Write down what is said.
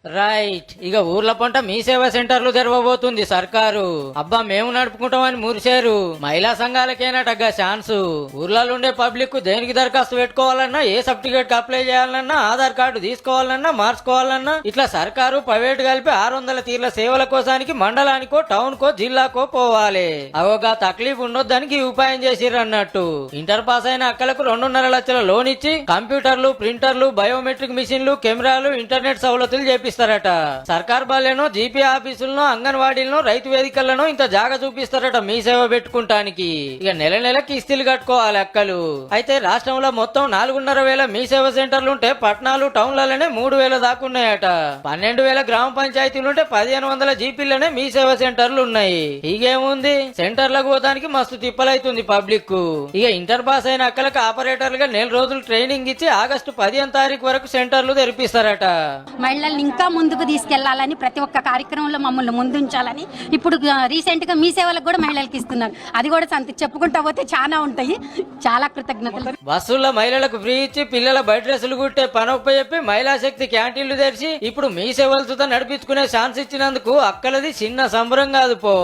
Right. ఇక ఊర్ల పంట మీ సేవా సెంటర్లు తెరవబోతుంది సర్కారు. అబ్బా మేము నడుపుకుంటామని మురిశారు. మహిళా సంఘాలకేనటగా ఛాన్సు. ఊర్లలో ఉండే పబ్లిక్ దేనికి దరఖాస్తు పెట్టుకోవాలన్నా, ఏ సర్టిఫికేట్ అప్లై చేయాలన్నా, ఆధార్ కార్డు తీసుకోవాలన్నా, మార్చుకోవాలన్నా ఇట్లా సర్కారు ప్రైవేట్ కలిపి 600 తీర్ల సేవల కోసానికి మండలానికో, టౌన్ కో, జిల్లాకో పోవాలి. అవోగా తక్లీఫ్ ఉండొద్దానికి ఈ ఉపాయం చేసిరన్నట్టు. ఇంటర్ పాస్ అయిన అక్కలకు 2.5 లక్షల లోన్ ఇచ్చి కంప్యూటర్లు, ప్రింటర్లు, బయోమెట్రిక్ మిషన్లు, కెమెరాలు, ఇంటర్నెట్ సౌలతులు చేపిస్తారట. సర్కార్ బాలేనో, జీపీ ఆఫీసులను, అంగన్వాడీలను, రైతు వేదికలను ఇంత జాగా చూపిస్తారట మీ సేవ పెట్టుకుంటానికి. ఇక నెల నెల కిస్తీలు కట్టుకోవాలి అక్కలు. అయితే రాష్ట్రంలో మొత్తం 4,500 మీ సేవ సెంటర్లుంటే పట్టణాలు, టౌన్లలోనే 3,000 దాకున్నాయట. 12,000 గ్రామ పంచాయతీలుంటే 1,500 జీపీలనే మీ సేవ సెంటర్లు ఉన్నాయి. ఇకేముంది, సెంటర్లకు పోతానికి మస్తు తిప్పలైతుంది పబ్లిక్. ఇక ఇంటర్ పాస్ అయిన అక్కలకు ఆపరేటర్లుగా 4 రోజులు ట్రైనింగ్ ఇచ్చి ఆగస్టు 15 తారీఖు వరకు సెంటర్లు తెరిపిస్తారట. మహిళల్ని ఇంకా ముందుకు తీసుకెళ్లాలని, ప్రతి ఒక్క కార్యక్రమంలో మమ్మల్ని ముందుంచాలని ఇప్పుడు రీసెంట్ గా మీ సేవలకు కూడా మహిళలకు ఇస్తున్నారు. అది కూడా చెప్పుకుంటా పోతే చాలా ఉంటాయి. చాలా కృతజ్ఞతలు. బస్సుల్లో మహిళలకు ఫ్రీ ఇచ్చి పిల్లల బయట డ్రెస్సులు కుట్టే పనొప్ప చెప్పి మహిళా శక్తి క్యాంటీన్లు తెరిచి ఇప్పుడు మీ సేవలతో నడిపించుకునే ఛాన్స్ ఇచ్చినందుకు అక్కలది చిన్న సంబరం కాదు పో.